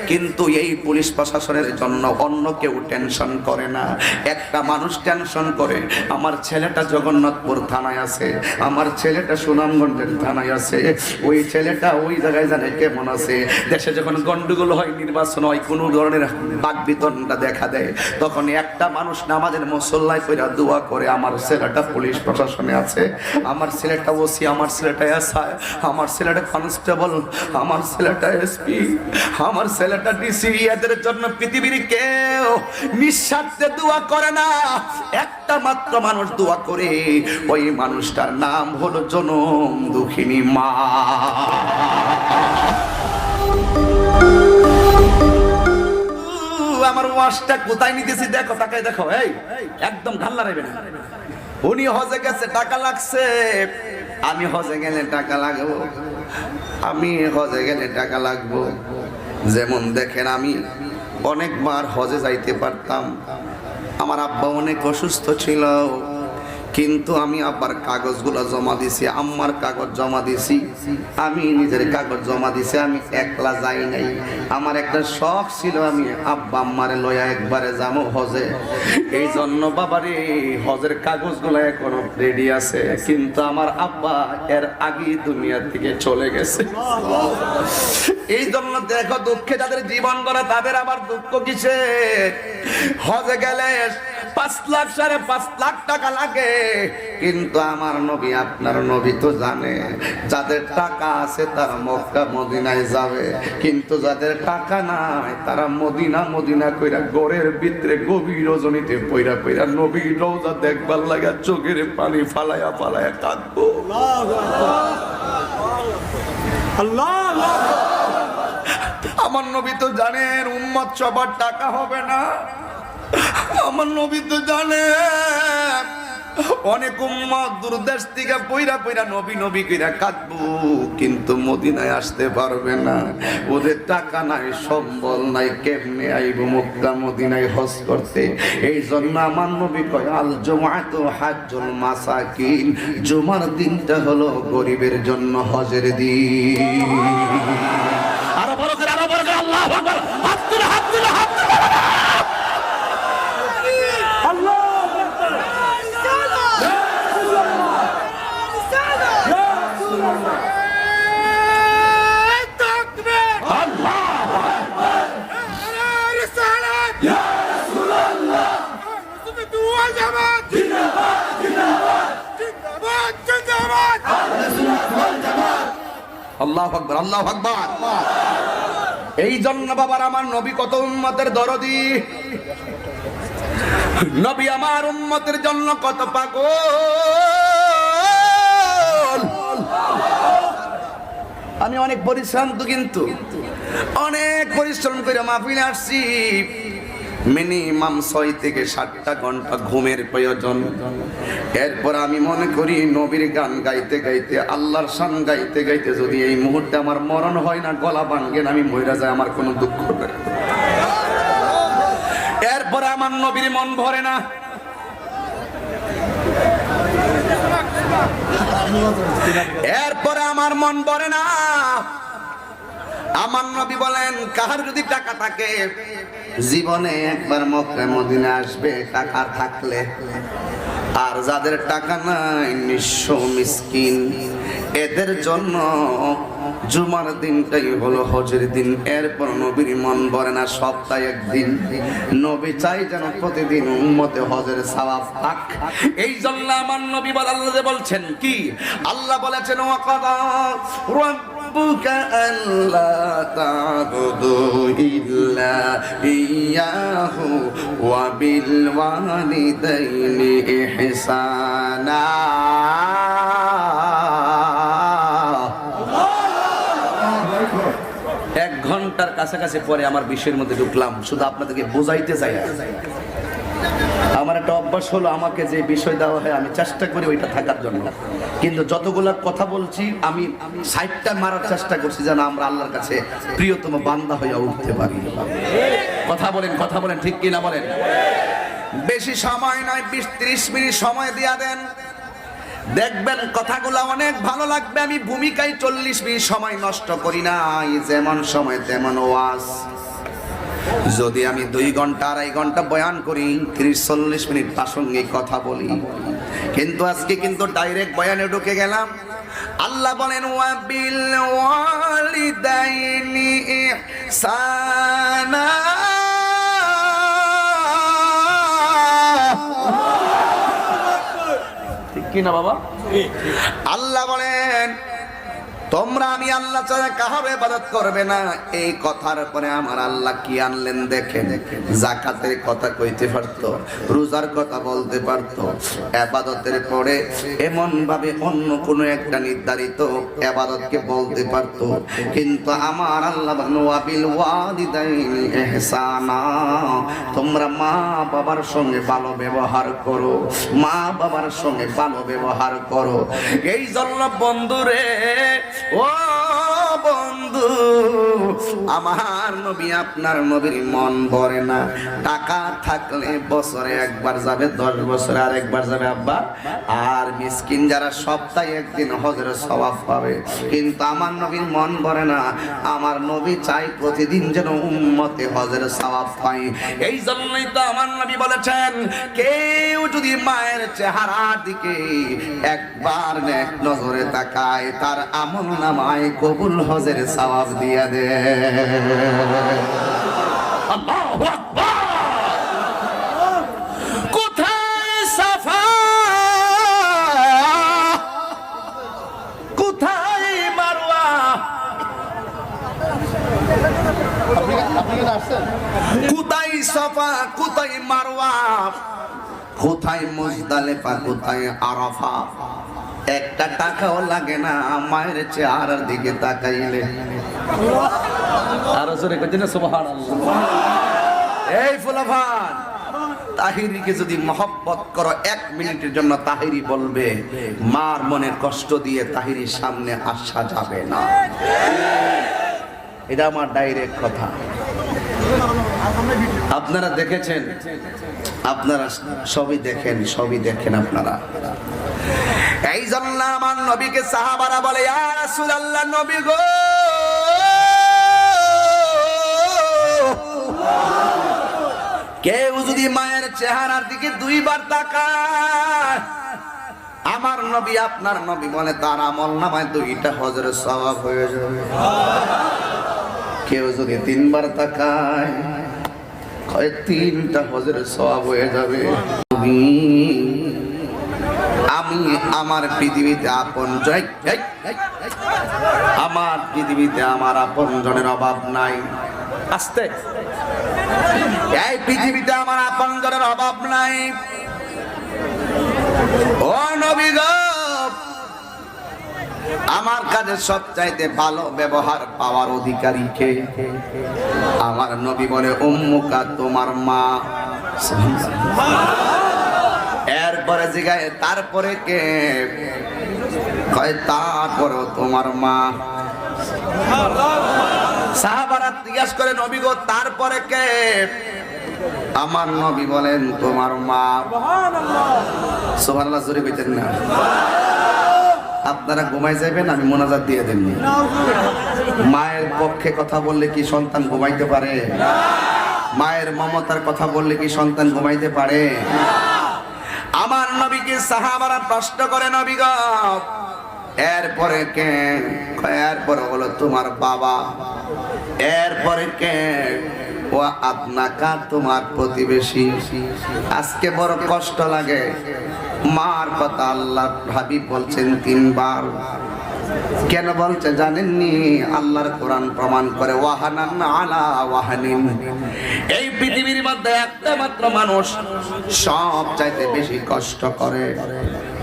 কিন্তু এই পুলিশ প্রশাসনের জন্য অন্য কেউ টেনশন করে না। একটা মানুষ টেনশন করে, আমার ছেলেটা জগন্নাথপুর থানায় আছে, আমার ছেলেটা সুনামগঞ্জের থানায় আছে, ওই ছেলেটা ওই জায়গায় জানে কেমন আছে। দেশে যখন গন্ডগোল হয়, নির্বাচন হয়, কোনো ধরনের বাকবিতণ্ডা দেখা দেয়, তখন একটা মানুষ নামাজের মুসল্লায় কইরা দোয়া করে, আমার ছেলেটা পুলিশ প্রশাসনে আছে, আমার ছেলেটা ওসি, আমার ছেলেটা এসআই, আমার ছেলেটা কনস্টেবল, আমার ছেলেটা এসপি, আমার ছেলেটা ডিসি। এদের জন্য পৃথিবীর কেউ নিঃস্বার্থে দোয়া করে না। একটা মাত্র মানুষ দোয়া করে, ওই মানুষটার নাম হলো জনম দুঃখিনী মা। আমার ওয়াজটা কোথায় নিতেছি দেখো, তাকায় দেখো, এই একদম ঢাল্লা রাখবে না। উনি হজে গেছে, টাকা লাগছে, আমি হজে গেলে টাকা লাগবো, আমি হজে গেলে টাকা লাগবো। যেমন দেখেন, আমি অনেকবার হজে যাইতে পারতাম, আমার আব্বা অনেক অসুস্থ ছিল, কিন্তু আমি আব্বার কাগজগুলো জমা দিছি, আম্মার কাগজ জমা দিছি, আমি নিজের কাগজ জমা দিছি, আমি একলা যাই নাই। আমার একটা শখ ছিল, আমি আব্বা আম্মারে লয়া একবারে যাবো হজে। এই জন্য বাবারে হজের কাগজগুলো এখনো রেডি আছে, কিন্তু আমার আব্বা এর আগেই দুনিয়া থেকে চলে গেছে। এই জন্য দেখো, দুঃখে যাদের জীবন গড়া তাদের আবার দুঃখ কিসে? হজে গেলে 5 লাখ 5.5 লাখ টাকা লাগে, কিন্তু আমার নবী, আপনার নবী তো জানে, যাদের টাকা আছে তারা মক্কা মদিনায় যাবে, কিন্তু যাদের টাকা নাই তারা মদিনা মদিনা কইরা ঘরের ভিতরে গভীর রজনীতে পইরা পইরা নবীর রওজা দেখবার লাগা চোখের পানি ফালায়া ফালায়া কাঁদবো। আল্লাহ, আমার নবী তো জানেন উম্মত সবার টাকা হবে না। আমার নবী তো জানে অনেক উম্মত দূরদেশ থেকে পইরা পইরা নবী নবী কইরা কাঁদবো, কিন্তু মদিনায় আসতে পারবে না, ওদের টাকা নাই, সম্বল নাই, কেমনে আইবো মক্কা মদিনায় হজ করতে। এই জন্য আমার নবী কয়, আল জুমআতু হাজ্জুল মাসাকিন, জুমার দিনটা হলো গরিবের জন্য হজের দিন। আরো বড় করে, আরো বড় করে আল্লাহু আকবার, হাত তুলে, হাত তুলে, হাত তুলে। আল্লাহু আকবার, আল্লাহু আকবার। এই জন্য বাবার আমার নবী কত উম্মতের দরদি, নবী আমার উম্মতের জন্য কত পাগল। আমি অনেক পরিশ্রান্ত, কিন্তু অনেক পরিশ্রম করে মাহফিলে আসছি। মিনিমাম 6 থেকে 7টা ঘন্টা ঘুমের প্রয়োজন। এরপর আমি মনে করি নবীর গান গাইতে গাইতে, আল্লাহর শান গাইতে গাইতে যদি এই মুহূর্তে আমার মরণ হয় না, গলা ভাঙ্গে না, আমি মইরা যাই, আমার কোনো দুঃখ নেই। এরপরে আমার নবীর মন ভরে না। এরপরে আমার মন ভরে না। আমার নবী বলেন, কাহার যদি টাকা থাকে জীবনে একবার মক্কা মদিনা আসবে টাকা থাকলে, আর যাদের টাকা নাই, নিঃস্ব মিসকিন, এদের জন্য জুমার দিনটাই হলো হজের দিন। এরপর নবীর মন ভরে না, সপ্তাহে একদিন নবী চাই যেন প্রতিদিন উম্মতে হজের সওয়াব পাক। এই জন্য আমার নবী আল্লাহ বলছেন কি, আল্লাহ বলেছেন, ওয়াকাদা রাব্বুকা আল্লা তা'বুদু ইল্লা ইয়াহু ওয়া বিল ওয়ালিদাইনি ইহসানা। এক ঘন্টার কাছাকাছি পরে আমার বিষয়ের মধ্যে ঢুকলাম, শুধু আপনাদেরকে বোঝাইতে চাই। আমার একটা অভ্যাস হলো, আমাকে যে বিষয় দেওয়া হয় আমি চেষ্টা করি ওইটা থাকার জন্য, কিন্তু যতগুলা কথা বলছি আমি সাইডটা মারার চেষ্টা করছি যেন আমরা আল্লাহর কাছে প্রিয়তম বান্দা হয়ে উঠতে পারি। কথা বলেন, কথা বলেন, ঠিক কিনা বলেন? বেশি সময় নয়, 20-30 মিনিট সময় দিয়া দেন, দেখবেন কথাগুলো অনেক ভালো লাগবে। আমি ভূমিকায় 40 মিনিট সময় নষ্ট করি না, যেমন সময় তেমন ওয়াজ। যদি আমি 2 ঘন্টা 2.5 ঘন্টা বয়ান করি, 30-40 মিনিট প্রাসঙ্গিক কথা বলি, কিন্তু আজকে কিন্তু ডাইরেক্ট বয়ানে ঢুকে গেলাম। আল্লাহ বলেন ওয়াবিল ওয়ালিদাইনি ইহসানা, ঠিক কি না বাবা? আল্লাহ বলেন তোমরা আমি আল্লাহ ছাড়া কাহার ইবাদত করবে না। এই কথার পরে আমার আল্লাহ কি আনলেন দেখেন। যাকাতের কথা কইতে পারতো, রোজার কথা বলতে পারতো, ইবাদতের পরে এমন ভাবে অন্য কোনো একটা নির্ধারিত ইবাদতকে বলতে পারতো, কিন্তু আমার আল্লাহ ওয়াবিল ওয়ালিদাইনি ইহসানা, তোমরা মা বাবার সঙ্গে ভালো ব্যবহার করো, মা বাবার সঙ্গে ভালো ব্যবহার করো। এই জন্য বন্ধুরে, ও বন্ধু, আমার নবী আপনার নবীর মন ভরে না। টাকা থাকলে বছরে একবার যাবে, 10 বছরে আরেকবার যাবে আব্বা। আর মিসকিন যারা সপ্তাহে একদিন হজের সওয়াব পাবে, কিন্তু আমার নবীর মন ভরে না। আমার নবী চাই প্রতিদিন যেন উম্মতে হজের সওয়াব পায়। এই জন্যই তো আমার নবী বলেছেন, কেউ যদি মায়ের চেহারার দিকে একবার এক নজরে তাকায়, তার আমল নামায় কবুল হজের সওয়াব দিয়া দে। আল্লাহু আকবার। কোথায় সাফা, কোথায় মারওয়া, কোথায় সাফা, কোথায় মারওয়া, কোথায় মুজদালিফা, কোথায় আরাফা। একটা টাকাও লাগে না মায়ের চেহারার দিকে তাকাইলে। আরো জোরে কইতেন সুবহানাল্লাহ। এই ফুলাফান, তাহিরিকে যদি মহব্বত করো, 1 মিনিটের জন্য তাহিরি বলবে, মার মনে কষ্ট দিয়ে তাহিরির সামনে আসা যাবে না। এটা আমার ডাইরেক্ট কথা। আপনারা দেখেছেন, আপনারা সবই দেখেন আপনারা। এই জন্য আমার নবীকে সাহাবারা বলে, ইয়া রাসূলুল্লাহ, নবী গো, কেউ যদি মায়ের চেহারার দিকে 2 বার তাকায়, আমার নবী আপনার নবী বলে তার আমল নামায় 2টা হজের সওয়াব হয়ে যাবে। কেউ যদি 3 বার তাকায়, 3টা হজের সওয়াব হয়ে যাবে। আমি আমার পৃথিবীতে আমার পৃথিবীতে আমার আপনজনের অভাব নাই। আস্তে, এই পৃথিবীতে আমার আপনজনের অভাব নাই। ও নবী গো, আমার কাছে সবচাইতে ভালো ব্যবহার পাওয়ার অধিকারী কে? আমার নবী বলে, উম্মুকা, তোমার মা। এরপরে জিগায়, তারপরে কে? কয় তারপরে তোমার মা। সাহাবারা জিজ্ঞাসা করে, নবী গো তারপরে কে? আমার নবী বলেন, তোমার মা। সুবহানাল্লাহ, জোরে কইতেন না। আপনারা ঘুমাই যাবেন, আমি মোনাজাত দিয়ে দেন। মায়ের পক্ষে কথা বললে কি সন্তান ঘুমাইতে পারে? মায়ের মমতার কথা বললে কি সন্তান ঘুমাইতে পারে? আমার নবীকে সাহাবারা প্রশ্ন করে, নবী গো এরপরে কে? এরপরে হলো তোমার বাবা। এরপরে কে? ও আপনাকা, তোমার প্রতিবেশী। আজকে বড় কষ্ট লাগে, মার কথা আল্লাহ হাবিব বলছেন 3 বার। কেন বলছে জানেননি? আল্লাহর কোরআন প্রমাণ করে, ওয়াহানান আলা ওয়াহানিন। এই পৃথিবীর মধ্যে একটা মাত্র মানুষ সব চাইতে বেশি কষ্ট করে,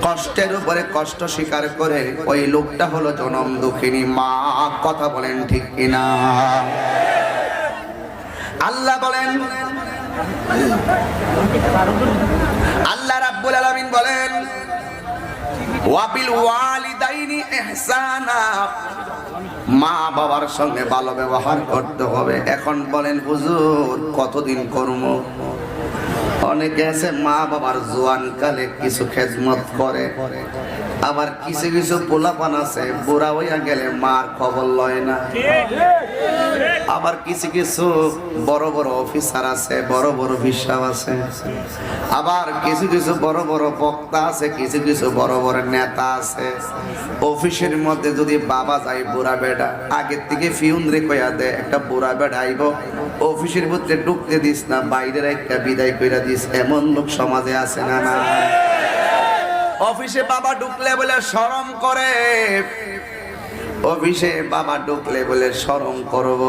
কষ্টের উপরে কষ্ট স্বীকার করে, ওই লোকটা হলো জনম দুঃখিনী মা। কথা বলেন ঠিক কিনা? আল্লাহ বলেন, আল্লাহ রাব্বুল আলামিন বলেন, ওয়াবিল ওয়ালিদাইনি ইহসানা, মা বাবার সঙ্গে ভালো ব্যবহার করতে হবে। এখন বলেন হুজুর কতদিন করব? অনেকে আছে মা বাবার জোয়ান কালে কিছু খেদমত করে, আবার কিছু কিছু পোলাপান আছে বুড়া হইয়া গেলে মার খবর লয় না। আবার কিছু কিছু বড় বড় অফিসার আছে, বড় বড় হিসাব আছে। আবার কিছু কিছু বড় বড় বক্তা আছে, কিছু কিছু বড় বড় নেতা আছে। অফিসের মধ্যে যদি বাবা যায় বুড়া বেটা, আগের থেকে ফিউন রে কইয়া দেয় একটা বুড়া বেটা আইব, অফিসের মধ্যে ঢুকতে দিস না, বাইরের একটা বিদায় কইরা দিস। এমন লোক সমাজে আছে না? না। অফিসে বাবা ঢুকলে বলে শরম করে, অফিসে বাবা ঢুকলে বলে শরম করব।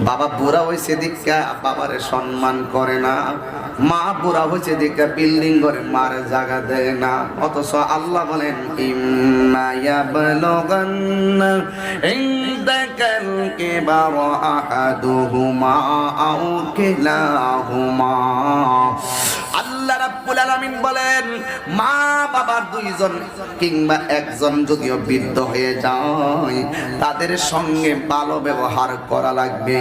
বাবা বুড়া হয়েছে দীক্ষা বাবারে সম্মান করে না, মা বুড়া হয়েছে দীক্ষা বিল্ডিং করে মার জায়গা দেয় না। অথচ আল্লাহ বলেন ইম্মা ইয়াবলুগান্না ইনদাকাল কিবারা আহাদুহুমা আও কিলাহুমা। আল্লাহ রাব্বুল আলামিন বলেন মা বাবার দুইজন কিংবা একজন যদিও বৃদ্ধ হয়ে যায়, তাদের সঙ্গে ভালো ব্যবহার করা লাগবে।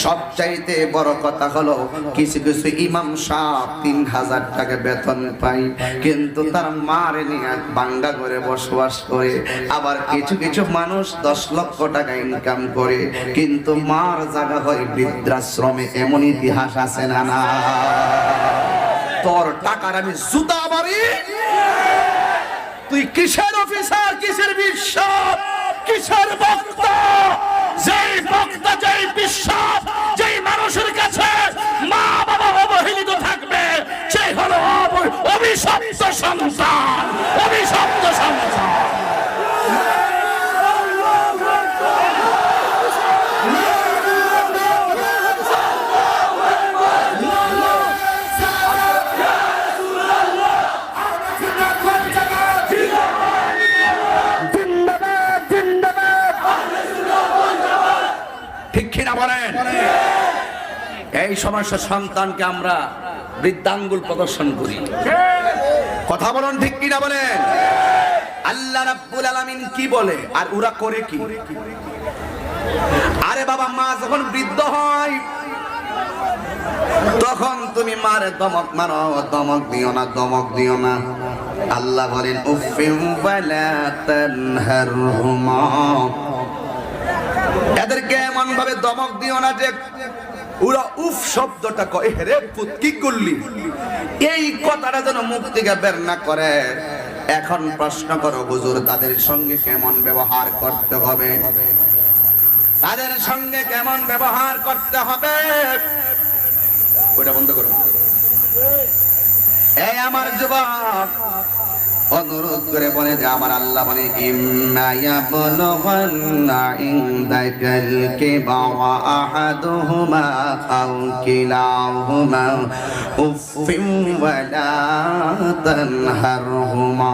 সবচাইতে বড় কথা হলো কিছু কিছু ইমাম সাহেব 3000 টাকা বেতন পায়, কিন্তু তার মারে নিয়ে বাঙ্গা করে বসবাস করে। আবার কিছু কিছু মানুষ 10 লক্ষ টাকা ইনকাম করে, কিন্তু মার জায়গা হয় বৃদ্ধাশ্রমে। এমন ইতিহাস আছে না? না। তোর টাকার আমি জুতা মারি, তুই কিসের অফিসার, কিসের বিশ্ব, কিসের বক্তা? যেই বক্তা, যেই বিশ্ব, যেই মানুষের কাছে মা বাবা অবহেলিত থাকবে, সেই হলো অভিশপ্ত সন্তান, অভিশপ্ত সন্তান। ঠিক কিনা বলেন? এই সমস্যা সন্তানকে আমরা বৃদ্ধাঙ্গুল প্রদর্শন করি। কথা বলুন, ঠিক কিনা বলেন? আল্লাহ রাব্বুল আলামিন কি বলে আর ওরা করে কি? আরে বাবা, মা যখন বৃদ্ধ হয় তখন তুমি মারে দমক মারো, দমক দিও না, দমক দিও না। আল্লাহ বলেন উফিউ ওয়ালা তানহারহুমা, এদেরকে এমন ভাবে দমক দিও না যে ওরা উফ শব্দটা কয় রে পুত কি করলি, এই কথাটা যেন মুখ থেকে বের না করে। এখন প্রশ্ন করো হুজুর, তাদের সঙ্গে কেমন ব্যবহার করতে হবে? তাদের সঙ্গে কেমন ব্যবহার করতে হবে? ওটা বন্ধ করো। এই আমার যুবক, অনুরোধ করে বলে যে আমার আল্লাহ বলে ইম্মা ইয়াবলুগান্না ইনদাকাল কিবারা আহাদুহুমা আও কিলাহুমা উফিন ওয়ালা তানহারহুমা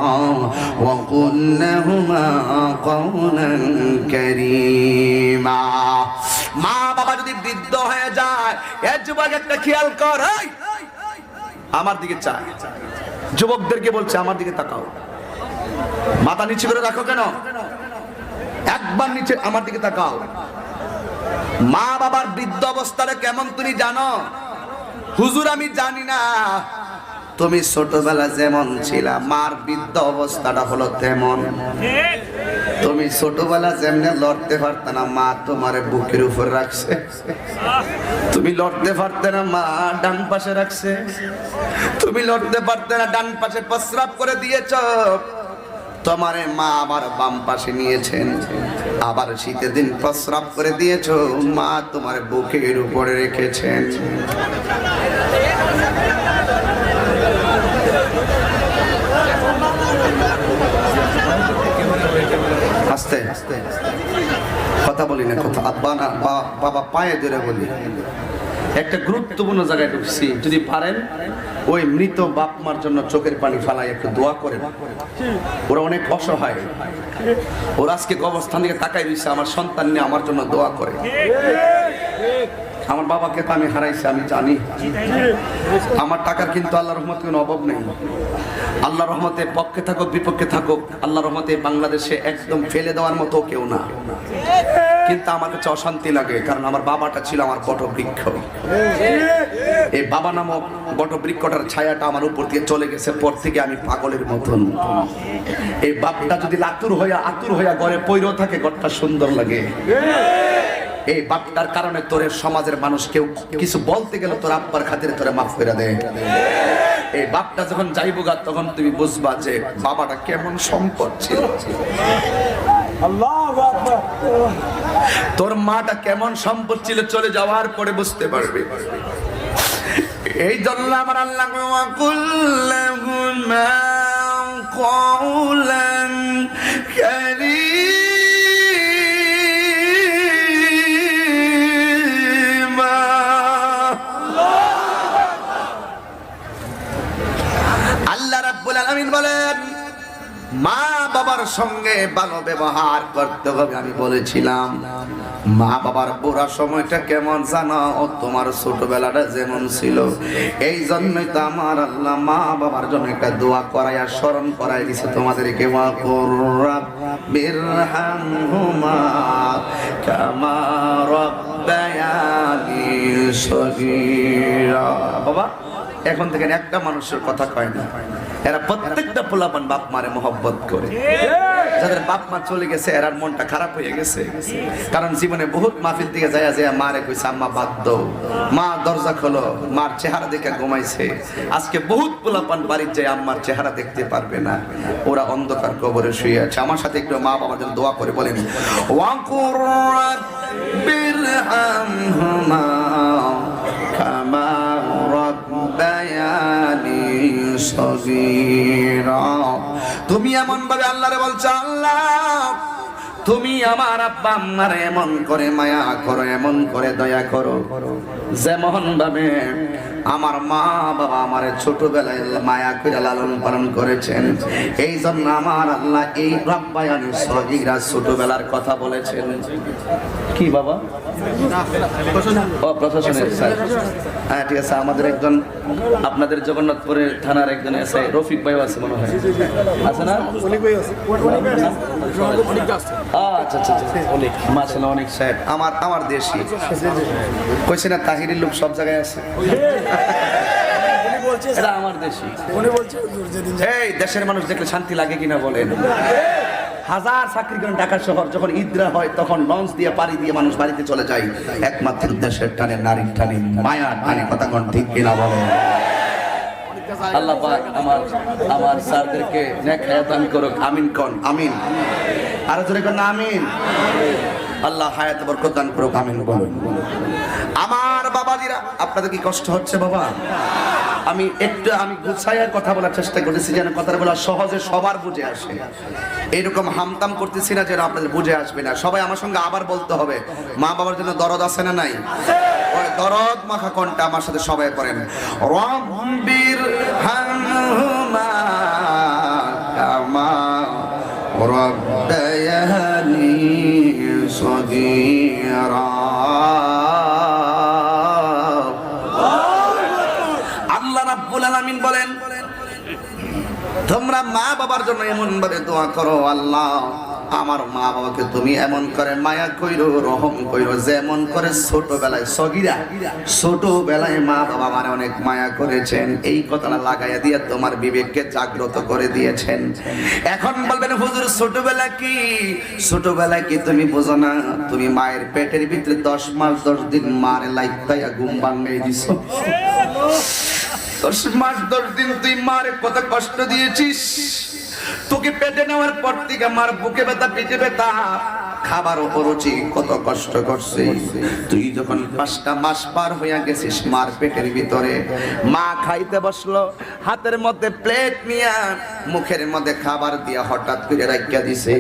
ওয়া কুল লাহুমা কাওলান কারীমা। মা বাবা যদি বৃদ্ধ হয়ে যায়, এ যুবক একটা খেয়াল কর, আমার দিকে চায়। যুবকদেরকে বলছে আমার দিকে তাকাও, মাথা নিচে করে রাখো কেন? একবার নিচে আমার দিকে তাকাও। মা বাবার বৃদ্ধ অবস্থাটা কেমন তুমি জানো? হুজুর আমি জানি না। তুমি ছোটবেলা যেমন ছিলা, মার বৃদ্ধ অবস্থাটা হলো তেমন। তুমি ছোটবেলা যেমনে লড়তে পারতে না, মা তোমার বুকের উপর রাখছে। তুমি লড়তে পারতে না, মা ডান পাশে রাখছে। তুমি লড়তে পারতে না, ডান পাশে প্রস্রাব করে দিয়েছ, তোমারে মা আবার বাম পাশে নিয়েছেন। আবার শীতের দিন প্রস্রাব করে দিয়েছ, মা তোমার বুকের উপরে রেখেছেন। আস্তে আস্তে কথা বলি না, কথা আব্বা না বাবা পায়ে ধরে বলি। একটা গুরুত্বপূর্ণ জায়গায় ঢুকছি, যদি পারেন ওই মৃত বাপ মার জন্য চোখের পানি ফালাই একটু দোয়া করেন। ওরা অনেক অসহায়, ওরা আজকে কবরস্থান থেকে তাকাই দিচ্ছে, আমার সন্তান নিয়ে আমার জন্য দোয়া করে। আমার বাবাকে তো আমি হারাইছি, আমি জানি। আমার টাকার কিন্তু আল্লাহর রহমতে কোনো অভাব নেই। আল্লাহর রহমতে পক্ষে থাকুক বিপক্ষে থাকুক, আল্লাহর রহমতে বাংলাদেশে একদম ফেলে দেওয়ার মতো কেউ না। কিন্তু আমার কাছে অশান্তি লাগে, কারণ আমার বাবাটা ছিল আমার বটবৃক্ষ। এই বাবা নামক বটবৃক্ষটার ছায়াটা আমার উপর দিয়ে চলে গেছে, পর থেকে আমি পাগলের মতন। এই বাপটা যদি আতুর হইয়া ঘরে পইরো থাকে, ঘরটা সুন্দর লাগে। এই বাপটার কারণে তোর সমাজের মানুষ কেউ কিছু বলতে গেলে তোর আব্বার খাতিরে তোরে মাফ করে দেয়। এই বাপটা যখন যাইবগা, তখন তুমি বুঝবা যে বাবাটা কেমন সম্পদ ছিল, তোর মাটা কেমন সম্পদ ছিল, চলে যাওয়ার পরে বুঝতে পারবে। এই জন্য আমার আল্লাহ কওলান কারীমা, আল্লাহ রাব্বুল আলামিন বলেন মা বাবার সঙ্গে ভালো ব্যবহার করতে হবে। আমি বলেছিলাম মা বাবার বুড়া সময়টা কেমন জানো, ও তোমার ছোটবেলাটা যেমন ছিল। এই জন্যই তো আমার আল্লাহ মা বাবার জন্য একটা দোয়া করাইয়া স্মরণ করাই দিছে তোমাদেরকে, ওয়াকুর রাব্বিরহামহুমা কামা রাব্বায়ানি সগীরা। বাবা এখন থেকে একটা মানুষের কথা কয় না, এরা প্রত্যেকটা পোলাপান বাপ মারে মহব্বত করে। যাদের বাপ মা চলে গেছে এরার মনটা খারাপ হয়ে গেছে, কারণ জীবনে বহুত মাহফিল থেকে যায় মারে কইছে আম্মা বাদ দাও, মা দরজা খোলো, মার চেহারা দেখে ঘুমাইছে। আজকে বহুত পোলাপান বাড়ির যায় আম্মার চেহারা দেখতে পারবে না, ওরা অন্ধকার কবরে শুয়ে আছে। আমার সাথে একটু মা বাবার জন্য দোয়া করে বলেন, ওয়াকুর রাব্বিরহামহুমা কামা রাব্বায়ানি সগীরা। তুমি এমন ভাবে আল্লাহরে বলছো, আল্লাহ তুমি আমার আব্বা আম্মারে এমন করে মায়া করো, এমন করে দয়া করো, যেমন ভাবে আমার মা বাবা আমার ছোটবেলায় মায়া করে লালন পালন করেছেন। এই জন্য আমার আল্লাহ এই রাব্বায়ানি সগীরা ছোটবেলার কথা বলেছেন। কি বাবা? ও প্রশাসনের স্যার, হ্যাঁ ঠিক আছে। আমাদের একজন আপনাদের জগন্নাথপুরের থানার একজন এসআই রফিক ভাইও আছে মনে হয়, আছে না? আচ্ছা আচ্ছা অনেক মাশাআল্লাহ, অনেক সাহেব আমার দেশি কইছে না, তাহিরের লোক সব জায়গায় আছে। এটা আমার দেশি। এই দেশের মানুষ দেখলে শান্তি লাগে কিনা বলেন? হাজার চাকরি করেন ঢাকা শহর, যখন ঈদরা হয় তখন লঞ্চ দিয়ে পাড়ি দিয়ে মানুষ বাড়িতে চলে যায়, একমাত্র দেশের টানে, নারীর টানে, মায়ার টানে। কথা কোন ঠিক কিনা বলেন? আল্লাহ পাক আমার স্যারদেরকে নেক হায়াত দান করুক, আমিন কোন আমিন। আর জোরে কোন আমিন। আল্লাহ হায়াত বরকত দান করুক, আমিন বলুন। আমার বাবাজিরা, আপনাদের কি কষ্ট হচ্ছে বাবা? আমি গুছাইয়ার কথা বলার চেষ্টা করেছি যেন কথাটা বলা সহজে সবার বুঝে আসে। এরকম হামতাম করতেছি না যেন আপনাদের বুঝে আসবে না। সবাই আমার সঙ্গে আবার বলতে হবে, মা বাবার জন্য দরদ আছে না নাই? ওই দরদ মাখা কোনটা আমার সাথে সবাই পড়েন, রব্বির হামহুমা কামা রাব্বায়ানি সগীরা। আল্লাহ রাব্বুল আলামিন বলেন তোমরা মা বাবার জন্য এমন ভাবে দোয়া করো, আল্লাহ আমার মা বাবাকে তুমি এমন করে মায়া কইরো, রহম কইরো, যেমন করে ছোটবেলায় সগীরা, ছোটবেলায় মা বাবা মানে অনেক মায়া করেছেন। এই কথাটা লাগাইয়া দিয়ে তোমার বিবেককে জাগ্রত করে দিয়েছেন। এখন বলবেন হুজুর ছোটবেলায় কি তুমি বোঝো না? তুমি মায়ের পেটের ভিতরে 10 মাস 10 দিন মারে লাইতাইয়া ঘুম ভাঙাই দিছো। 10 মাস 10 দিন তুই মারে কত কষ্ট দিয়েছিস। তোকে পেটে নেওয়ার পর থেকে মার বুকে ব্যথা, পিঠে ব্যথা, খাবার অরুচি, কত কষ্ট করছে। তুই যখন 5টা মাস পার হইয়া গেছিস মার পেটের ভিতরে, মা খাইতে বসলো, হাতের মধ্যে প্লেট নিয়া মুখের মধ্যে খাবার দিয়া হঠাৎ করে রাখিয়া দিছে।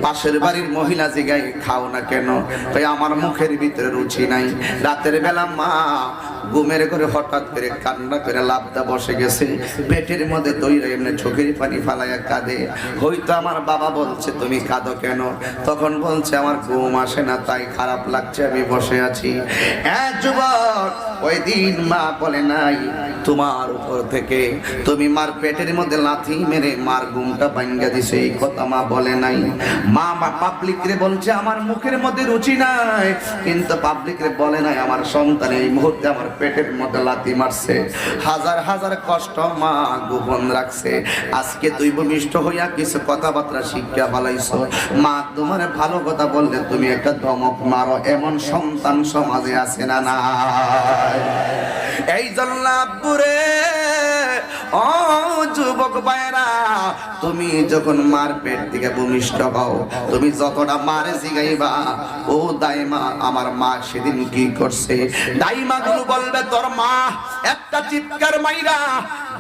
পাশের বাড়ির মহিলা জিগাই খাও না কেন? তাই আমার মুখের ভিতরে রুচি নাই। রাতের বেলা মা ঘুমের করে হঠাৎ করে কান্না করে লাফদা বসে গেছে, পেটের মধ্যে দইরা এমনি চোখের পানি ফালাইয়া কাঁদে। হয়তো আমার বাবা বলছে তুমি কাঁদো কেন? তখন বলছে আমার ঘুম আসে না, তাই খারাপ লাগছে, আমি বসে আছি। যুবক ওই দিন মা বলে নাই তোমার উপর থেকে তুমি মার পেটের মধ্যে লাথি মেরে মার ঘুমটা ভাঙ্গা দিছে, এই কথা মা বলে নাই। মা পাবলিক রে বলছে আমার মুখের মধ্যে রুচি নাই, কিন্তু পাবলিক রে বলে নাই আমার সন্তান এই মুহূর্তে আমার পেটের মধ্যে লাথি মারছে। হাজার হাজার কষ্ট মা গোপন রাখছে। আজকে তুই ভূমিষ্ঠ হইয়া কিছু কথাবার্তা শিক্ষা ফেলাইছো, মা তোমার ভালো কথা বললে তুমি একটা ধমক মারো, এমন সন্তান সমাজে আছে না না? এই জন্য আব্বুরে ও যুবক ভাইরা, তুমি যখন মার পেট থেকে ভূমিষ্ঠ হও, তুমি যতটা মারে জিগাইবা ও দাইমা আমার মা সেদিন কি করছে, দাইমা গুলো বলবে তোর মা একটা চিৎকার মাইরা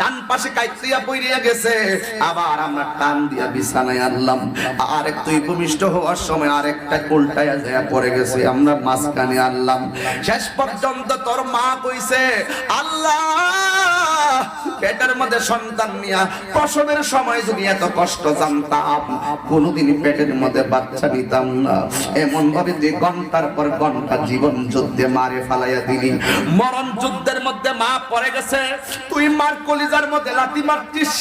ডান পাশে কাইতিয়া পইরিয়া গেছে, আবার আমরা টান দিয়া বিছানায় আনলাম, আর তুই ভূমিষ্ঠ হওয়ার সময় আরেকটা উল্টায়া যায় পড়ে গেছে, আমরা মাঝখানে আনলাম। শেষ পর্যন্ত তোর মা কইছে আল্লাহ পেটের মধ্যে সন্তান নিয়া প্রসবের সময় যদি এত কষ্ট জানতাম কোনদিন পেটের মধ্যে বাচ্চা নিতাম না। এমন ভাবে যে ঘন্টার পর ঘন্টা জীবন যুদ্ধে মারে ফালাইয়া দিলি, মরণ যুদ্ধের মধ্যে মা পড়ে গেছে, তুই মার কলিজার মধ্যে লাথি মারছিস,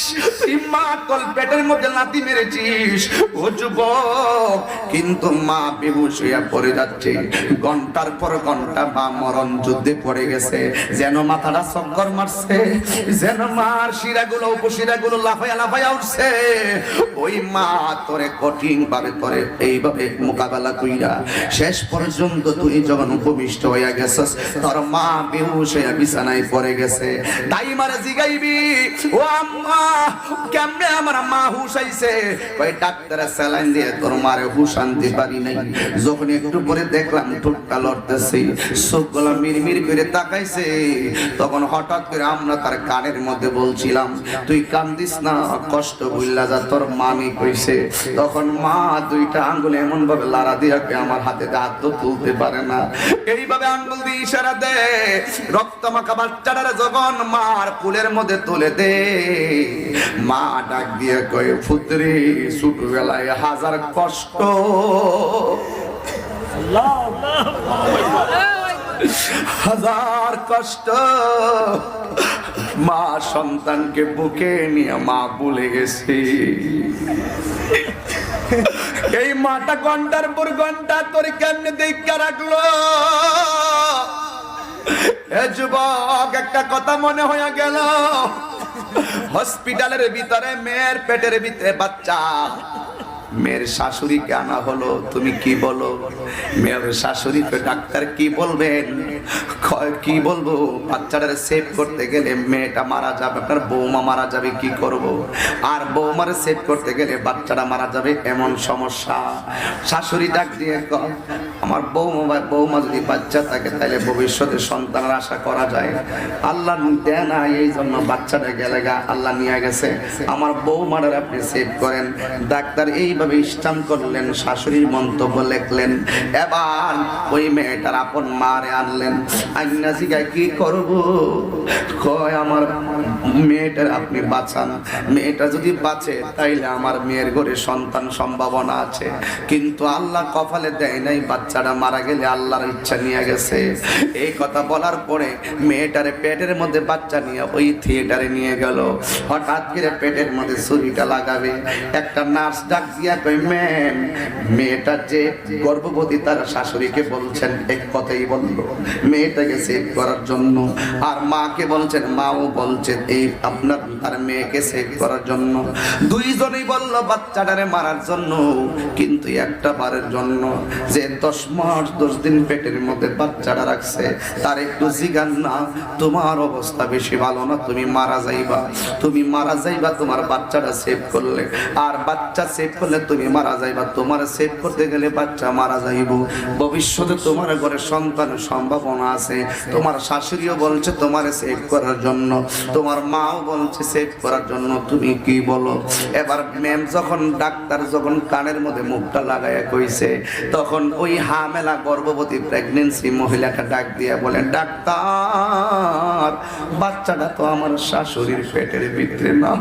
তুই মা কল পেটের মধ্যে লাথি মেরেছিস ও যুবক, কিন্তু মা বেহুশ হইয়া পড়ে যাচ্ছে। ঘন্টার পর ঘন্টা মা মরণ যুদ্ধে পড়ে গেছে, যেন মাথাটা চক্কর মারছে, যেন মার শিরাগুলো উপশিরাগুলো লাফায়া লাফায়া উঠছে। ওই মা তোরে কঠিন ভাবে তোরে এইভাবে মোকাবেলা কইরা শেষ পর্যন্ত তুই যখন উপবিষ্ট হইয়া গেছস, তোর মা বেহুশ হইয়া বিছানায় পড়ে গেছে। তাই মারে জিগাইবি ও আম্মা কেমনে আমার মা হুশ আইছে, কই ডাক্তারে স্যালাইন দিয়ে তোর মারে হুশ আনতে পারি নাই। যখন একটু পরে দেখলাম ঠোঁটটা লড়তেছে, চোখগুলো মিরমির করে তাকাইছে, তখন হঠাৎ করে আমরা তার কানের মধ্যে বলছিলাম তুই কান্দিস না, কষ্ট বুঝলা যা, তোর মামি কইছে। তখন মা দুইটা আঙ্গুল এমন ভাবে লাড়া দিয়ে আমার হাতে হাত তো তুলতে পারে না, এইভাবে আঙ্গুল দিয়ে ইশারা দে, রক্ত মাখা বাচ্চাটারে যখন মার কুলের মধ্যে তুলে দে, মা ডাক দিয়ে কয় পুত্রী ছোটবেলায় হাজার কষ্ট, হাজার কষ্ট মা সন্তানকে বুকে নিয়ে মা ভুলে গেছে। এই মাটা ঘন্টার পর ঘন্টা তোর কেমনে দেখা রাখলো। এ যুবক একটা কথা মনে হয়ে গেল, হসপিটালের ভিতরে মেয়ের পেটের ভিতরে বাচ্চা, মেয়ের শাশুড়িকে আনা হলো, তুমি কি বলো? মেয়ের শাশুড়িকে ডাক্তার কি বলবেন, কি বলবো, বাচ্চাটারে সেভ করতে গেলে মেয়েটা মারা যাবে, আপনার বৌমা মারা যাবে, কি করব? আর বৌমারে সেভ করতে গেলে বাচ্চাটা মারা যাবে, এমন সমস্যা। শাশুড়ি ডাক দিয়ে আমার বৌমা যদি বাচ্চা থাকে তাহলে ভবিষ্যতে সন্তানের আশা করা যায়, আল্লাহ দেয় না, এই জন্য বাচ্চাটা গেলে আল্লাহ নিয়ে গেছে, আমার বৌমারে আপনি সেভ করেন। ডাক্তার এইভাবে স্টাম করলেন, শাশুড়ির মন্তব্য লিখলেন, এবার ওই মেয়েটার আপন মারে আনলেন, আইনা জিগায় কি করব, কয় আমার মেয়েটার আপনি বাঁচান, মেয়েটা যদি বাঁচে তাইলে আমার মেয়ের ঘরে সন্তান সম্ভাবনা আছে, কিন্তু আল্লাহ কপালে দেয় নাই, বাচ্চাটা মারা গেলে আল্লাহর ইচ্ছা নিয়ে গেছে। এই কথা বলার পরে মেয়েটারে পেটের মধ্যে বাচ্চা নিয়ে ওই থিয়েটারে নিয়ে গেল। হঠাৎ করে পেটের মধ্যে ছুরিটা লাগাবে, একটা নার্স ডাক দিয়া কই ম্যাম, মেয়েটা যে গর্ভবতী তার শাশুড়িকে বলছেন এক কথাই বললো মেয়েটাকে সেভ করার জন্য, আর মাকে বলছেন, মাও বলছেন এই আপনার আর মেয়েকে সেভ করার জন্য। দুইজনেই বলল বাচ্চাটারে মারার জন্য, কিন্তু একটা বারের জন্য যে 10 মাস 10 দিন পেটের মধ্যে বাচ্চাটা রাখছে তার একটু জিগান না, তোমার অবস্থা বেশি ভালো না, তুমি মারা যাইবা, তুমি মারা যাইবা তোমার বাচ্চাটা সেভ করলে, আর বাচ্চা সেভ করলে তুমি মারা যাইবা, তোমার সেভ করতে গেলে বাচ্চা মারা যাইব, ভবিষ্যতে তোমার ঘরে সন্তানের সম্ভাবনা আছে। তোমার শাশুড়িও বলছে তোমার সেভ করার জন্য, তোমার মাও বলছে সেভ করার জন্য, তুমি কি বলো? এবার ম্যাম যখন ডাক্তার যখন কানের মধ্যে মুখটা লাগাইয়া কইছে, তখন ওই হামেলা গর্ভবতী প্রেগন্যান্সি মহিলাটা ডাক দিয়া বলেন, ডাক্তার বাচ্চাটা তো আমার শাশুড়ির পেটের ভিতরে না,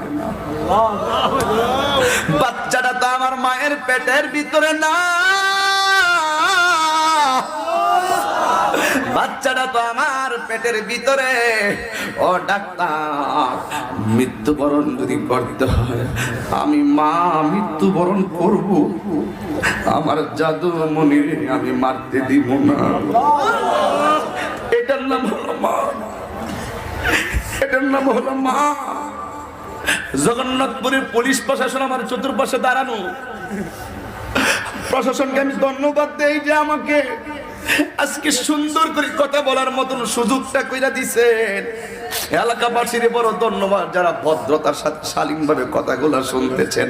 বাচ্চাটা তো আমার মায়ের পেটের ভিতরে না, বাচ্চাটা তো আমার পেটের ভিতরে। ও ডাক্তার, মৃত্যুবরণ যদি করতে হয় আমি মা মৃত্যুবরণ করব, আমার জাদু মনির আমি মারতে দিব না। এটার নাম হলো মা, এটার নাম হলো মা। জগন্নাথপুরের পুলিশ প্রশাসন আমার চতুর্পাশে দাঁড়ানো, প্রশাসনকে আমি ধন্যবাদ দেই যে আমাকে আজকে সুন্দর করে কথা বলার মতন সুযোগটা কইরা দিছেন। এলাকাবাসীর বড় ধন্যবাদ যারা ভদ্রতার সাথে শালীন ভাবে কথাগুলো শুনতেছেন।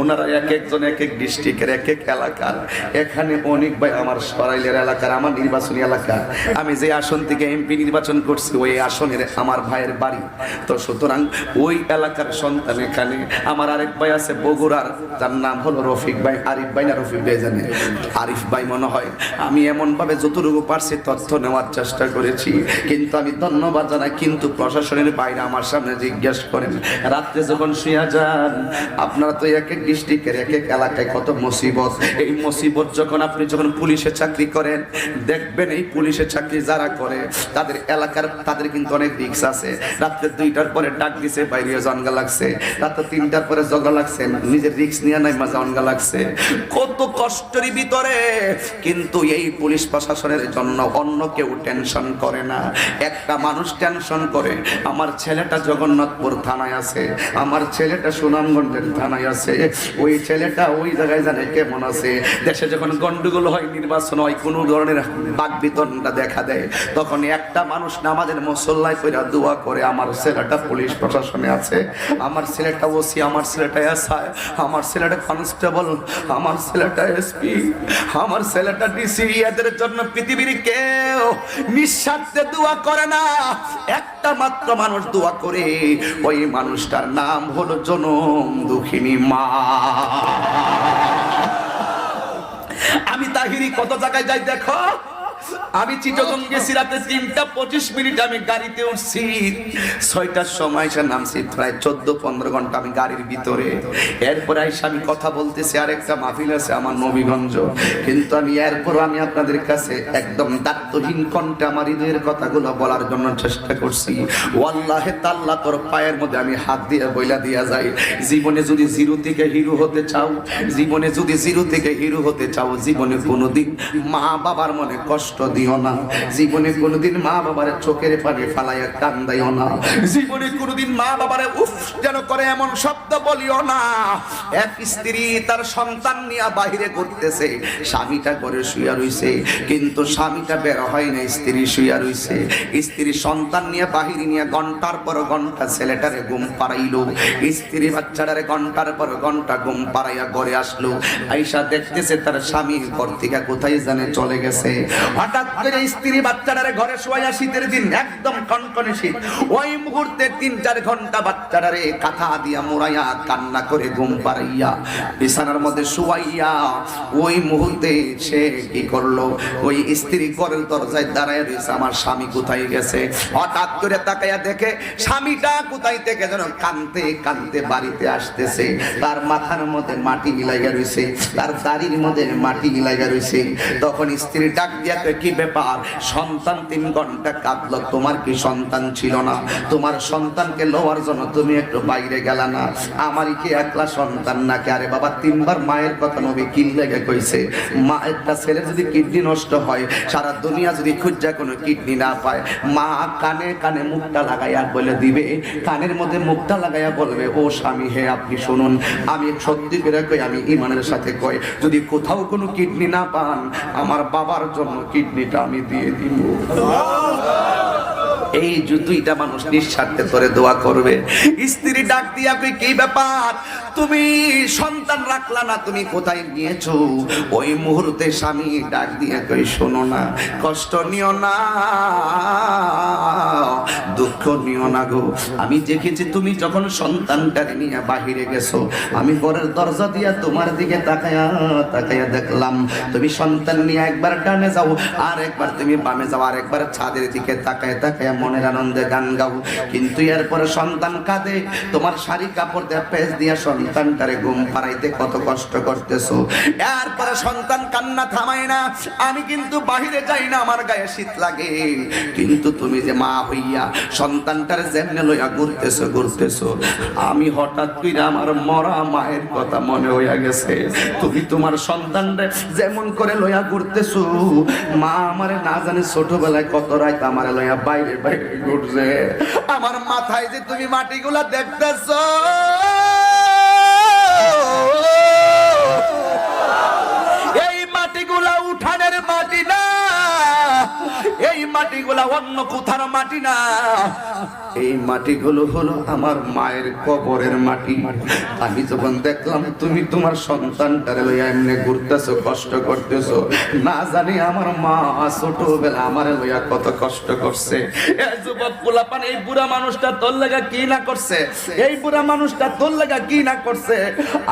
ওনারা এক একজন এক এক ডিস্ট্রিক্টের এক এক এলাকার। এখানে অনেক ভাই আমার সরাইলের এলাকার, আমার নির্বাচনী এলাকা, আমি যে আসন থেকে এমপি নির্বাচন করছি ওই আসনের আমার ভাইয়ের বাড়ি। তো সুতরাং ওই এলাকার সন্তান এখানে। আমার আরেক ভাই আছে বগুড়ার, তার নাম হলো রফিক ভাই, আরিফ ভাই না রফিক ভাই জানে, আরিফ ভাই মনে হয়। আমি এমন ভাবে যতটুকু পারছি তথ্য নেওয়ার চেষ্টা করেছি, কিন্তু আমি ধন্যবাদ জানাই। কিন্তু প্রশাসনের বাইরে আমার সামনে জিজ্ঞেস করেন, রাত্রে যখন শুয়ে যান, আপনারা তো এক এক ডিস্ট্রিক্টের এক এক এলাকায় কত মুসিবত। এই মুসিবত যখন আপনি যখন পুলিশে চাকরি করেন, দেখবেন এই পুলিশে চাকরি যারা করে তাদের এলাকার তাদের কিন্তু অনেক রিস্ক আছে। রাত্রে 2টার পরে ডাক দিছে, বাইরে জনগা লাগছে, রাত্রে 3টার পরে জগা লাগছে, নিজের রিস্ক নিয়ে নাই মাজা জনগা লাগছে, কত কষ্টের ভিতরে। কিন্তু এই পুলিশ প্রশাসনের জন্য অন্য কেউ টেনশন করে না, একটা মানুষ টেনশন করে। আমার ছেলেটা জগন্নাথপুর থানায় আছে, আমার ছেলেটা সুনামগঞ্জের থানায় আছে, ওই ছেলেটা ওই জায়গায় জানে কেমন আছে। দেশে যখন গন্ডগোল হয়, নির্বাচন হয়, কোনো ধরনের বাকবিতণ্ডা দেখা দেয়, তখন একটা মানুষ নামাজের মুসল্লায় কইরা দোয়া করে, আমার ছেলেটা পুলিশ প্রশাসনে আছে, আমার ছেলেটা ওসি, আমার ছেলেটা এসআই, আমার ছেলেটা কনস্টেবল, আমার ছেলেটা এসপি, আমার ছেলেটা ডিসি। এদের জন্য পৃথিবীর কেউ নিঃস্বার্থে দোয়া করে না, একটা মাত্র মানুষ দোয়া করে, ওই মানুষটার নাম হলো জনম দুঃখিনী মা। আমি তাহিরি কত জায়গায় যাই দেখো, আমি চিটগং গেছি রাতে 3:25 আমি গাড়িতে উঠছি, 6টার সময় এসে নামছি, প্রায় 14-15 ঘন্টা আমি গাড়ির ভিতরে। এরপরে আইসা আমি কথা বলতেছি, আরেকটা মাহফিল আছে আমার নবীগঞ্জ, কিন্তু আমি এরপর আমি আপনাদের কাছে একদম দায়িত্বহীন কণ্ঠে আমার হৃদয়ের কথাগুলো বলার জন্য চেষ্টা করছি। ওয়াল্লাহে তাআলা তোর পায়ের মধ্যে আমি হাত দিয়ে বইলা দিয়া যাই, জীবনে যদি জিরো থেকে হিরো হতে চাও, জীবনে যদি জিরো থেকে হিরো হতে চাও, জীবনে কোনোদিন মা বাবার মনে কষ্ট দিও না, জীবনে কোনোদিন মা বাবার চোখের পানি ফালাইয়া কান্দাইও না, জীবনে কোনোদিন মা বাবার উফ যেন করে এমন শব্দ বলিও না। এক স্ত্রী তার সন্তান নিয়ে বাহিরে ঘুরতেছে, স্বামীটা ঘরে শুয়ে রইছে, কিন্তু স্বামীটা বের হয় না, স্ত্রী শুয়ে রইছে। স্ত্রী সন্তান নিয়ে বাহিরে নিয়ে ঘন্টার পর ঘন্টা ছেলেটারে ঘুম পাড়াইলো, স্ত্রী বাচ্চাটারে ঘন্টার পর ঘন্টা ঘুম পাড়াইয়া ঘরে আসলো। আইসা দেখতেছে তার স্বামী ঘর থেকে কোথায় জানে চলে গেছে। হঠাৎ করে স্ত্রী বাচ্চাটারে ঘরে শোয়াইয়া, শীতের দিন একদম কনকনে শীত, ওই মুহূর্তে 3-4 ঘন্টা বাচ্চাটারে কাঁথা দিয়া মুড়াইয়া কান্না করে ঘুম পাড়াইয়া বিছানার মধ্যে শোয়াইয়া, ওই মুহূর্তে সে কি করলো, ওই স্ত্রী ঘরের দরজায় দাঁড়ায় রয়েছে, আমার স্বামী কোথায় গেছে। হঠাৎ করে তাকাইয়া দেখে স্বামীটা কোথায় থেকে যেন কাঁদতে কাঁদতে বাড়িতে আসতেছে, তার মাথার মধ্যে মাটি মিলাইয়া রয়েছে, তার দাড়ির মধ্যে মাটি মিলাইয়া রয়েছে। তখন স্ত্রী ডাক দিয়া, কি ব্যাপার, সন্তান 3 ঘন্টা কাঁদলো, তোমার কি সন্তান ছিল না? তোমার সন্তানকে লওয়ার জন্য তুমি একটু বাইরে গেলা না? আমারই কি একলা সন্তান নাকি? আরে বাবা, 3 বার মায়ের কথা নবী কি লেগে কইছে, মা একটা ছেলে যদি কিডনি নষ্ট হয়, সারা দুনিয়া যদি খুঁজা কোনো কিডনি না পায়, মা কানে কানে মুখটা লাগাইয়া বলে দিবে, কানের মধ্যে মুখটা লাগাইয়া বলবে, ও স্বামী হে আপনি শুনুন, আমি সত্যি করে কই, আমি ইমানের সাথে কই, যদি কোথাও কোনো কিডনি না পান, আমার বাবার জন্য কিডনিটা আমি দিয়ে দিব। এই যে 2টা মানুষ নিঃস্বার্থে করে দোয়া করবে। স্ত্রী ডাক দিয়া কই, কি ব্যাপার, তুমি সন্তান রাখলা না, তুমি কোথায় গিয়েছো? ওই মুহূর্তে স্বামী ডাক দিয়া কই, শোনো না, কষ্ট নিও না, দুঃখ নিও না গো। আমি দেখেছি তুমি যখন সন্তানটাকে নিয়ে বাহিরে গেছো, আমি ঘরের দরজা দিয়া তোমার দিকে তাকায়া তাকায়া দেখলাম তুমি সন্তান নিয়ে একবার ডানে যাও, আর একবার তুমি বামে যাও, আর একবার ছাদের দিকে তাকায় তাকায় মনের আনন্দে গান গাও। কিন্তু এরপরে সন্তান কাঁদে, তোমার শাড়ি কাপড় দিয়ে পেঁচ দিয়া সন্তানটারে ঘুম পাড়াইতে কত কষ্ট করতেছো। এরপরে সন্তান কান্না থামায় না। আমি কিন্তু বাহিরে যাই না, আমার গায়ে শীত লাগে, কিন্তু তুমি যে মা হইয়া সন্তানটারে যেমনে লইয়া ঘুরতেছো, আমি হঠাৎ করে আমার মরা মায়ের কথা মনে হইয়া গেছে। তুমি তোমার সন্তানরে যেমন করে লইয়া ঘুরতেছো, মা আমারে না জানি ছোটবেলায় কত রাত আমারে লইয়া বাইরে বাইরে ঘুরছে। আমার মাথায় যে তুমি মাটিগুলা দেখতেছো, এই মাটিগুলা উঠানের মাটি না, এই মাটিগুলা অন্য কোথার মাটি না, এই মাটিগুলো হলো আমার মায়ের কবরের মাটি। আমি যখন দেখলাম তুমি তোমার সন্তানটারে লইয়া এমনি ঘুরতেছো, কষ্ট করতেছো, না জানি আমার মা ছোটবেলা আমারে লইয়া কত কষ্ট করছে। এই যুবক পোলাপান, এই বুড়া মানুষটা তোর লাগা কি না করছে, এই বুড়া মানুষটা তোর লাগা কি না করছে।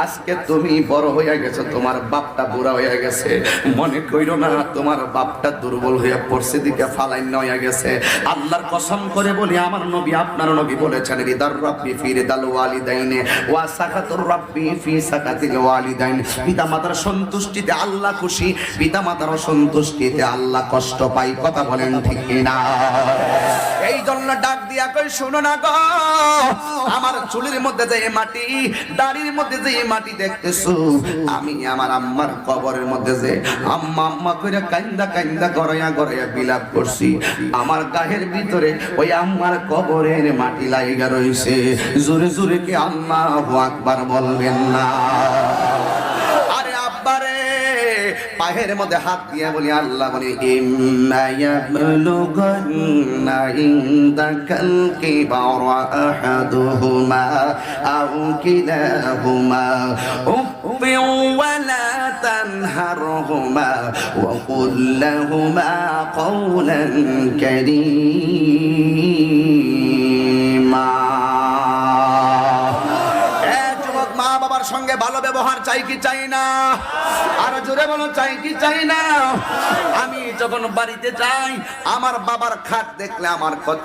আজকে তুমি বড় হইয়া গেছো, তোমার বাপটা বুড়া হইয়া গেছে, মনে কইরো না তোমার বাপটা দুর্বল হইয়া পড়ছে, দিকে ফালাইন হইয়া গেছে। আল্লাহর কসম করে বলি, আমার নবী আপনার নবী বলেছেন, রিদার রাব্বি ফি রিদাল ওয়ালিদাইনে ওয়া সাকাতুর রাব্বি ফি সাকাতিল ওয়ালিদাইন। পিতামাতার সন্তুষ্টিতে আল্লাহ খুশি, পিতামাতার অসন্তুষ্টিতে আল্লাহ কষ্ট পায়। কথা বলেন ঠিক কিনা? এই জন্য ডাক দিয়া কই, শোনো না গো, আমার চুলের মধ্যে যে মাটি, দাড়ির মধ্যে যে মাটি দেখতেছো, আমি আমার আম্মার কবরের মধ্যে যে আম্মা আম্মা কইরা কান্দা কান্দা গড়াইয়া গড়াইয়া বিলাপ করছি, আমার গায়ের ভিতরে ওই আম্মার কবরের মাটি লাইগা রইছে। জোরে জোরে কি আল্লাহু আকবার বলবেন না? আরে আব্বারে, পায়ের মধ্যে হাত দিয়া বলি, আল্লাহ বলি, ইম্মা ইয়াবলুগান্না ইনদাকাল কিবারা আহাদুহুমা আও কিলাহুমা উফি ওয়ালা তানহারহুমা ওয়া কুল লাহুমা কওলান কারীমা। মা বাবার সঙ্গে ভালো ব্যবহার চাই কি চাই না? আর জোরে বলো, চাই কি চাই না? আমি যখন বাড়িতে যাই, আমার বাবার খাট দেখলে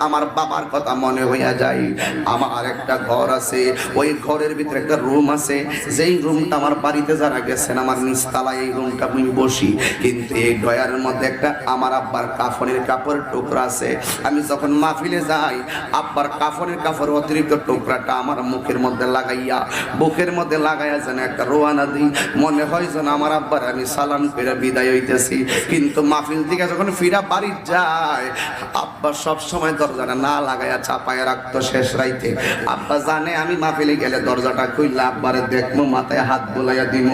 আমার বাবার কথা মনে হইয়া যায়। আমার একটা ঘর আছে, ওই ঘরের ভিতরে একটা রুম আছে, যেই রুমটা আমার বাড়িতে যারা গেছেন, আমার নিচতলায় এই রুমটা আমি বসি, কিন্তু এই ডয়ারের মধ্যে একটা আমার আব্বার কাফনের কাপড়ের টুকরা আছে। আমি যখন মাহফিলে যাই, আব্বার কাফনের কাপড়ের অতিরিক্ত টুকরাটা আমার মুখের মধ্যে লাগাইয়া, বুকের মধ্যে লাগাইয়া যেন একটা রোয়ানা দিই, মনে হয় যেন আমার আব্বার আমি সালাম করে বিদায় হইতেছি। কিন্তু মাহফিল থেকে যখন ফিরা বাড়ি যায়, আব্বা সব সময় দরজাটা না লাগাইয়া চাপায় রাখতো শেষ রাইতে। আব্বা জানে আমি মাহফিলে গেলে দরজাটা খুললে আব্বারে দেখবো, মাথায় হাত বোলাইয়া দিব,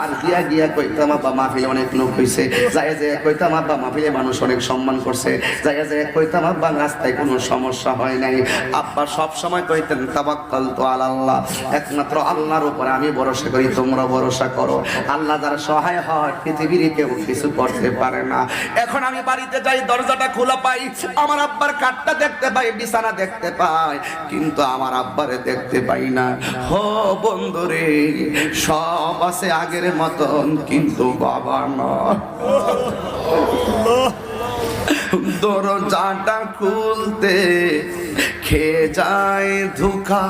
আর গিয়া গিয়া কইতাম আব্বা মাহফিলে অনেক লোক হইছে, যাই যে কইতাম আব্বা মাহফিলে মানুষ অনেক সম্মান করছে, যাই যে কইতাম আব্বা রাস্তায় কোনো সমস্যা হয় নাই। আব্বা সব সময় কইতেন, তাওয়াক্কালতু আলাল্লাহ, একমাত্র আল্লাহর উপরে আমি ভরসা করি, তোমরা ভরসা করো। আল্লাহ যারা সহায় হয়, পৃথিবীর কেউ কিছু করতে পারে না। এখন আমি বাড়িতে যাই, দরজাটা খোলা পাই, আমার আব্বার কাঠটা দেখতে পাই, বিছানা দেখতে পাই, কিন্তু আমার আব্বারে দেখতে পাই না। হো বন্ধুরে, সব আছে আগের মতন, কিন্তু বাবা নয়। দরজাটা খুলতে খেয়ে যায় ধোঁকা,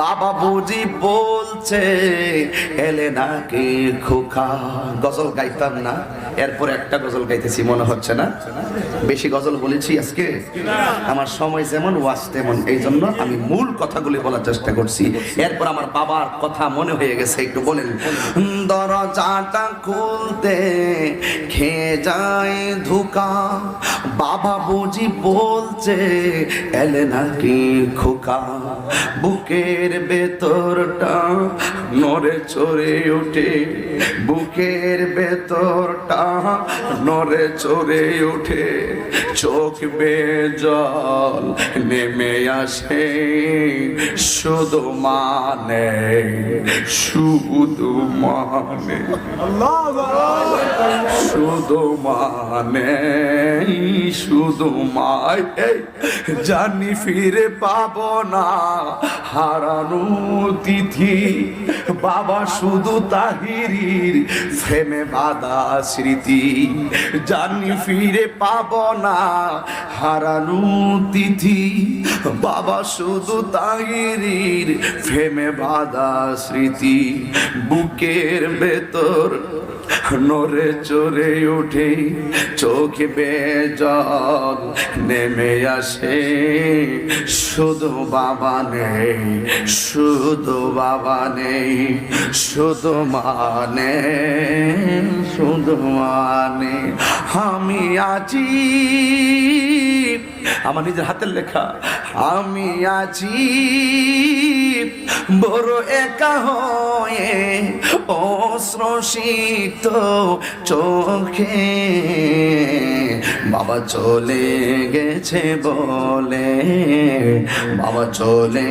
বাবা বুঝি বলছে এলে নাকি খোকা। গজল গাইতাম না, এরপর একটা গজল গাইতেছি, মনে হচ্ছে না বেশি গজল বলেছি আজকে? আমার সময় যেমন ওয়াজ তেমন, এই জন্য আমি মূল কথাগুলি বলার চেষ্টা করছি। এরপর আমার বাবার কথা মনে হয়ে গেছে, একটু বলেন। দরজাটা খুলতে খেয়ে যায় ধোঁকা, বাবা বুঝি বলছে এলে নাকি খোকা বুকের ভেতরটা নড়ে চড়ে ওঠে বুকের ভেতরটা নড়ে চড়ে ওঠে চোখ বেয়ে জল নেমে আসে শুধু মানে শুধু মানে শুধু মানে শুধু মায় জানি ফিরে পাবো না হারানো তিথি বাবা শুধু তাহিরির ফ্রেমে বাঁধা স্মৃতি জানি ফিরে পাবো না হারানো তিথি বাবা শুধু তাহিরির ফ্রেমে বাঁধা স্মৃতি বুকের ভেতর নড়ে চড়ে ওঠে চোখে বেয়ে জল নেমে আসে শুধু বাবা নেই শুধু বাবা নেই শুধু মানে শুধু মানে আমি আছি আমার নিজের হাতের লেখা আমি আছি বড় একা হয়ে অশ্রুসিক্ত চোখে বাবা চলে গেছে বলে বাবা চলে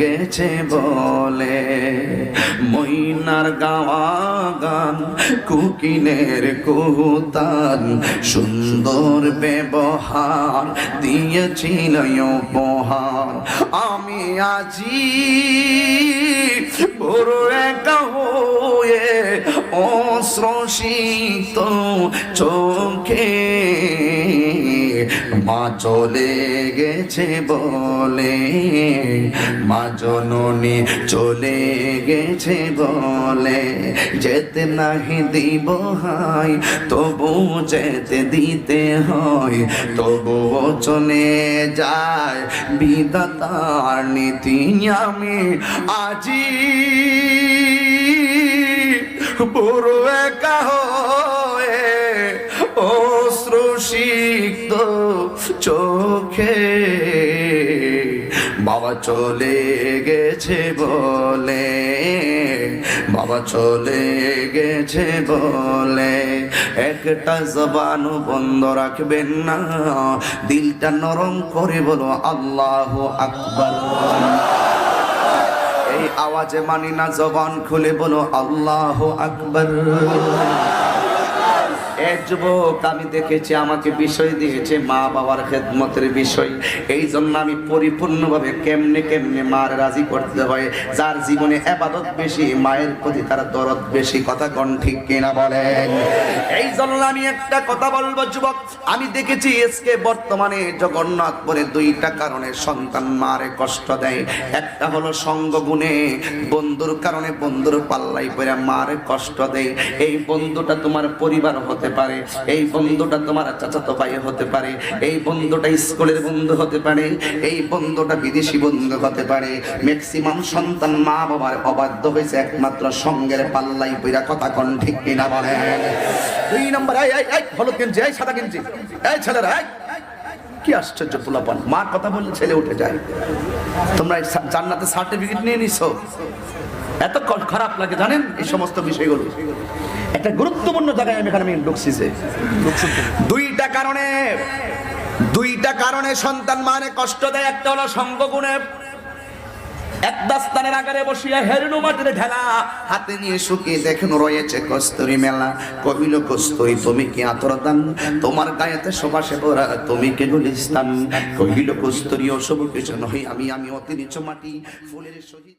গেছে বলে মইনার গাওয়া গান কুকিনের কুতান সুন্দর ব্যবহার দিয়েছিল উপহার আমি আজি বড় একা হয়ে অশ্রুসিক্ত চোখে মা চলে গেছে বলে মা জননী চলে গেছে বলে যেতে নাহি দিব হাই তবু যেতে দিতে হয় তবু চলে যায় বিধাতার নীতি আমি আজি বড় একা হয়ে অশ্রুসিক্ত চোখে বাবা চলে গেছে বলে বাবা চলে গেছে বলে একটা জবানও বন্ধ রাখবেন না দিলটা নরম করে বলো আল্লাহু আকবার এই আওয়াজে মানি না জবান খুলে বলো আল্লাহু আকবার এক যুবক আমি দেখেছি আমাকে বিষয় দিয়েছে মা বাবার খেদমতের বিষয় এই জন্য আমি পরিপূর্ণভাবে কেমনে কেমনে মার রাজি করতে হয় যার জীবনে ইবাদত বেশি মায়ের প্রতি তার দরদ বেশি কথা কোন ঠিক কিনা বলেন এই জন্য আমি একটা কথা বলবো যুবক আমি দেখেছি আজকে বর্তমানে জগন্নাথপুরে দুইটা কারণে সন্তান মারে কষ্ট দেয় একটা হলো সঙ্গ গুণে বন্ধুর কারণে বন্ধুর পাল্লাই পড়ে মারে কষ্ট দেয় এই বন্ধুটা তোমার পরিবার হতে পারে এই বন্ধুটা তোমার চাচাতো ভাই হতে পারে এই বন্ধুটা স্কুলের বন্ধু হতে পারে এই বন্ধুটা বিদেশি বন্ধু হতে পারে ম্যাক্সিমাম সন্তান মা বাবার অবাধ্য হয়েছে একমাত্র সঙ্গের পাল্লাই পইরা কথা কোন ঠিক কিনা বলেন দুই নম্বর এই হলুদ গেঞ্জি এই সাদা গেঞ্জি এই ছেলেরা কি আশ্চর্য পোলাপান মার কথা বললে ছেলে উঠে যায় তোমরা জান্নাতে সার্টিফিকেট নিয়ে নিছো এত খারাপ লাগে জানেন এই সমস্ত বিষয়গুলো একটা গুরুত্বপূর্ণ জায়গায় আমি ঢুকছি যে দুইটা কারণে সন্তান মানে কষ্ট দেয় একটা হলো সঙ্গ গুণে এক দাস্তানের আকারে বসিয়া হেরনু মাটির ঢেলা হাতে নিয়ে শুকিয়ে দেখেন রয়েছে কস্তুরী মেলা কহিল কস্তুরী তুমি কি আতরদান তোমার গায়েতে শোভাসে ভরা তুমি কে গুলিস্তান কহিল কস্তুরী অশুভ কিছু নহি আমি অতি নিচু মাটি ফুলের সহিত